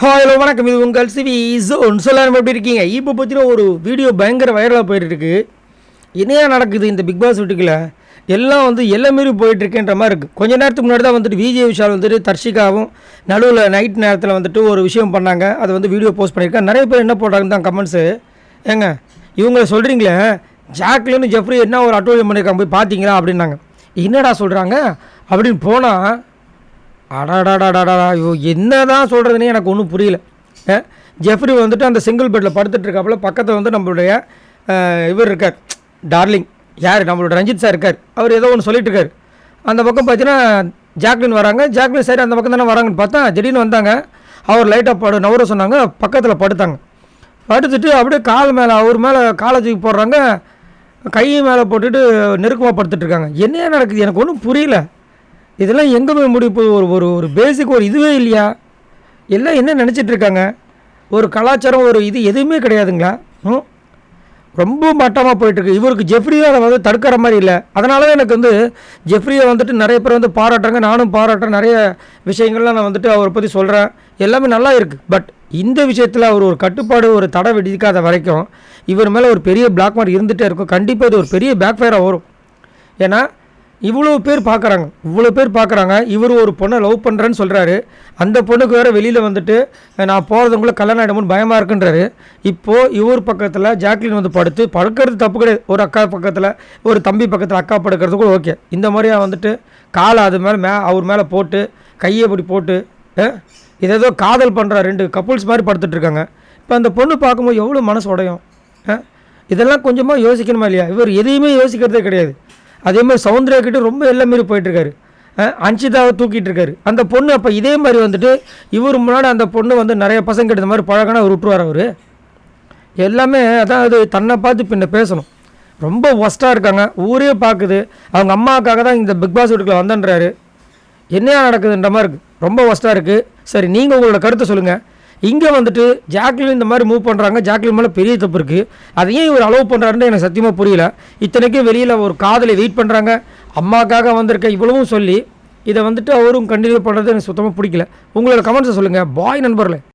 Hello வணக்கம், இது உங்கள் சிவி ஜோன். சொல்லாமல் எப்படி இருக்கீங்க? இப்போ பார்த்தீங்கன்னா ஒரு வீடியோ பயங்கர வைரலாக போயிட்டுருக்கு. என்னையா நடக்குது இந்த பிக் பாஸ் வீட்டுக்குள்ள? எல்லாம் வந்து எல்லாம் மாரி போயிட்டுருக்குன்ற மாதிரி இருக்குது. கொஞ்ச நேரத்துக்கு முன்னாடி தான் வந்துட்டு விஜய் விஷால் வந்துட்டு தர்ஷிகாவும் நடுவில் நைட் நேரத்தில் வந்துட்டு ஒரு விஷயம் பண்ணாங்க. அதை வந்து வீடியோ போஸ்ட் பண்ணியிருக்கேன். நிறைய பேர் என்ன போட்டாங்கன்னு தான் கமெண்ட்ஸு. ஏங்க இவங்கள சொல்கிறீங்களே, ஜாக்லின்னு ஜெஃப்ரி என்ன ஒரு அட்டோரியம் பண்ணியிருக்காங்க, போய் பார்த்தீங்களா அப்படின்னாங்க. என்னடா சொல்கிறாங்க அப்படின்னு போனால், அடாடாடாடாடா ஐயோ என்ன தான் சொல்கிறதுனே எனக்கு ஒன்றும் புரியல. ஜெஃப்ரி வந்துட்டு அந்த சிங்கிள் பெட்டில் படுத்துட்ருக்காப்புல, பக்கத்தில் வந்து நம்மளுடைய இவர் இருக்கார், டார்லிங், யார், நம்மளோட ரஞ்சித் சார் இருக்கார். அவர் ஏதோ ஒன்று சொல்லிட்டு இருக்கார். அந்த பக்கம் பார்த்தீங்கன்னா ஜாக்லின் வராங்க. ஜாக்லின் சரி அந்த பக்கம் தானே வராங்கன்னு பார்த்தா திடீர்னு வந்தாங்க. அவர் லைட்டாக நவர சொன்னாங்க, பக்கத்தில் படுத்தாங்க. படுத்துட்டு அப்படியே கால் மேலே, அவர் மேலே காலை தூக்கி போடுறாங்க, கை மேலே போட்டுட்டு நெருக்கமாக படுத்துட்ருக்காங்க. என்ன நடக்குது எனக்கு ஒன்றும் புரியல. இதெல்லாம் எங்கே போய் முடிப்பு? ஒரு ஒரு ஒரு பேசிக் ஒரு இதுவே இல்லையா? எல்லாம் என்ன நினச்சிட்ருக்காங்க? ஒரு கலாச்சாரம், ஒரு இது எதுவுமே கிடையாதுங்களா? ரொம்ப மட்டமாக போயிட்டுருக்கு. இவருக்கு ஜெஃப்ரியை அதை வந்து தடுக்கிற மாதிரி இல்லை. அதனால தான் எனக்கு வந்து ஜெஃப்ரியை வந்துட்டு நிறைய பேர் வந்து பாராட்டுறாங்க, நானும் பாராட்டுறேன். நிறைய விஷயங்கள்லாம் நான் வந்துட்டு அவரை பற்றி சொல்கிறேன், எல்லாமே நல்லா இருக்குது. பட் இந்த விஷயத்தில் அவர் ஒரு கட்டுப்பாடு, ஒரு தடை விதிக்காத வரைக்கும் இவர் மேலே ஒரு பெரிய பிளாக் மார்க் இருந்துகிட்டே இருக்கும். கண்டிப்பாக இது ஒரு பெரிய பேக் ஃபயராக வரும். ஏன்னா இவ்வளோ பேர் பார்க்குறாங்க. இவர் ஒரு பொண்ணை லவ் பண்ணுறேன்னு சொல்கிறாரு. அந்த பொண்ணுக்கு வேறு வெளியில் வந்துட்டு நான் போகிறதுக்குள்ளே கல்யாணம் ஆகிடும்னு பயமாக இருக்குன்றாரு. இப்போது இவர் பக்கத்தில் ஜாக்லின் வந்து படுக்கிறது தப்பு கிடையாது. ஒரு அக்கா பக்கத்தில், ஒரு தம்பி பக்கத்தில் அக்கா படுக்கிறது கூட ஓகே. இந்த மாதிரியாக வந்துட்டு காலை அது மேலே அவர் மேலே போட்டு, கையை இப்படி போட்டு ஏதோ காதல் பண்ணுற ரெண்டு கப்புள்ஸ் மாதிரி படுத்துட்ருக்காங்க. இப்போ அந்த பொண்ணு பார்க்கும்போது எவ்வளோ மனசு உடையும். இதெல்லாம் கொஞ்சமாக யோசிக்கணுமா இல்லையா? இவர் எதையுமே யோசிக்கிறதே கிடையாது. அதே மாதிரி சவுந்தர்யா கிட்ட ரொம்ப எல்லாம் மாரி போயிட்டுருக்காரு. அன்ஷிதாவை தூக்கிட்டு இருக்காரு. அந்த பொண்ணு அப்போ இதே மாதிரி வந்துட்டு இவர் முன்னாடி அந்த பொண்ணு வந்து நிறைய பசங்க கிட்ட இந்த மாதிரி பழகினா அவர் விட்டுருவார். அவர் எல்லாமே அதாவது தன்னை பார்த்து பின்ன பேசணும். ரொம்ப ஒஸ்ட்டாக இருக்காங்க. ஊரே பார்க்குது. அவங்க அம்மாவுக்காக தான் இந்த பிக் பாஸ் வீட்டுக்குள்ள வந்தன்றாரு. என்ன நடக்குதுன்ற மாதிரி இருக்குது. ரொம்ப ஒஸ்ட்டாக இருக்குது. சரி, நீங்கள் உங்களோட கருத்தை சொல்லுங்கள். இங்கே வந்துட்டு ஜாக்லின் இந்த மாதிரி மூவ் பண்ணுறாங்க. ஜாக்லின் மேலே பெரிய தப்பு இருக்குது. அதையும் இவர் அலோவ் பண்ணுறாருன்னு எனக்கு சத்தியமாக புரியல. இத்தனைக்கும் வெளியில் ஒரு காதலை வெயிட் பண்ணுறாங்க, அம்மாக்காக வந்திருக்க இவ்வளவும் சொல்லி இதை வந்துட்டு அவரும் கண்டினியூ பண்ணுறது எனக்கு சுத்தமாக பிடிக்கல. உங்களோட கமெண்ட்ஸை சொல்லுங்கள் பாய் நண்பர்களே.